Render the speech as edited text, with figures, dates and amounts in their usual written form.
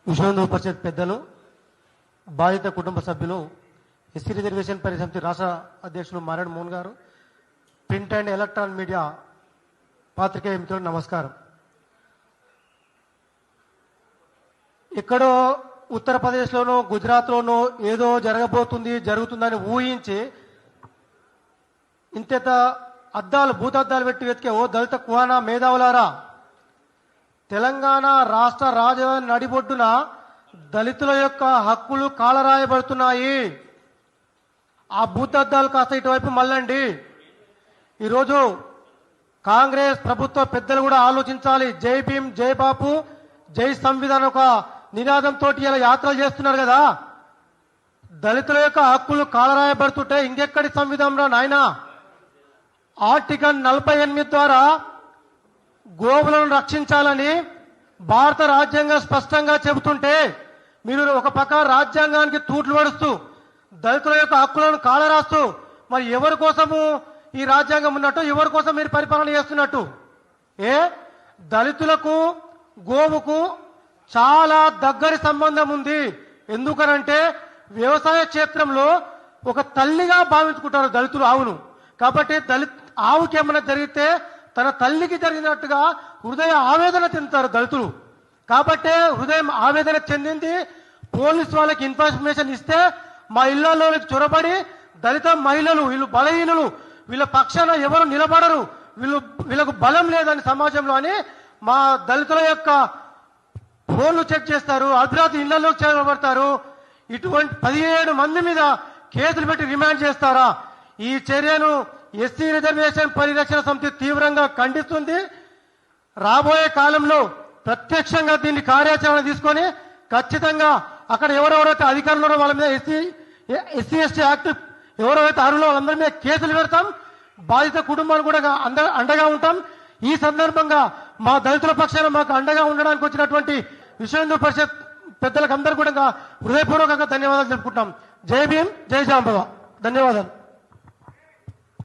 విశ్వ పరిషత్ పెద్దలు, బాధిత కుటుంబ సభ్యులు, ఎస్సీ రిజర్వేషన్ పరిసమితి రాష్ట్ర అధ్యక్షులు మారేడు మోహన్ గారు, ప్రింట్ అండ్ ఎలక్ట్రానిక్ మీడియా పాత్రికేయ మిత్రులకు నమస్కారం. ఎక్కడో ఉత్తరప్రదేశ్లోనో గుజరాత్లోనో ఏదో జరుగుతుందని ఊహించి ఇంత అద్దాలు భూతద్దాలు పెట్టి వెతికే ఓ దళిత కుహానా మేధావులారా, తెలంగాణ రాష్ట్ర రాజధాని నడిబొడ్డున దళితుల యొక్క హక్కులు కాలరాయబడుతున్నాయి. ఆ భూతద్దాలు కాస్త ఇటువైపు మళ్ళండి. ఈరోజు కాంగ్రెస్ ప్రభుత్వ పెద్దలు కూడా ఆలోచించాలి. జై భీమ్, జై బాపు, జై సంవిధాన్ ఒక నినాదంతో ఇలా యాత్రలు చేస్తున్నారు కదా. దళితుల యొక్క హక్కులు కాలరాయబడుతుంటే ఇంకెక్కడి సంవిధానం నాయనా? ఆర్టికల్ 48 ద్వారా గోవులను రక్షించాలని భారత రాజ్యాంగం స్పష్టంగా చెబుతుంటే మీరు ఒక పక్క రాజ్యాంగానికి తూట్లు పడుస్తూ దళితుల యొక్క హక్కులను కాలరాస్తూ మరి ఎవరి కోసము ఈ రాజ్యాంగం ఉన్నట్టు, ఎవరి కోసం మీరు పరిపాలన చేస్తున్నట్టు? దళితులకు గోవుకు చాలా దగ్గరి సంబంధం ఉంది. ఎందుకనంటే వ్యవసాయ క్షేత్రంలో ఒక తల్లిగా భావించుకుంటారు దళితులు ఆవును. కాబట్టి ఆవుకి ఏమైనా జరిగితే తన తల్లికి జరిగినట్టుగా హృదయ ఆవేదన చెందుతారు దళితులు. కాబట్టే హృదయం ఆవేదన చెందింది. పోలీసు వాళ్ళకి ఇన్ఫర్మేషన్ ఇస్తే మా ఇళ్లలోకి చొరబడి దళిత మహిళలు, వీళ్ళు బలహీనులు, వీళ్ళ పక్షాన ఎవరు నిలబడరు, వీళ్ళకు బలం లేదని సమాజంలో అని మా దళితుల యొక్క ఫోన్లు చెక్ చేస్తారు, అర్ధరాత్రి ఇళ్లలోకి చేరబడతారు. ఇటువంటి 17 మంది మీద కేసులు పెట్టి రిమాండ్ చేస్తారా? ఈ చర్యను ఎస్సీ రిజర్వేషన్ పరిరక్షణ సమితి తీవ్రంగా ఖండిస్తుంది. రాబోయే కాలంలో ప్రత్యక్షంగా దీన్ని కార్యాచరణ తీసుకొని ఖచ్చితంగా అక్కడ ఎవరెవరైతే అధికారులు వాళ్ళ మీద ఎస్సీ ఎస్టీ యాక్ట్ ఎవరెవరైతే అర్హులో వాళ్ళందరి మీద కేసులు పెడతాం. బాధిత కుటుంబాలు కూడా అండగా ఉంటాం. ఈ సందర్భంగా మా దళితుల పక్షాన మాకు అండగా ఉండడానికి వచ్చినటువంటి విశ్వ పరిషత్ పెద్దలకు అందరూ కూడా హృదయపూర్వకంగా ధన్యవాదాలు తెలుపుకుంటాం. జై భీమ్, జై జాంబవ. ధన్యవాదాలు.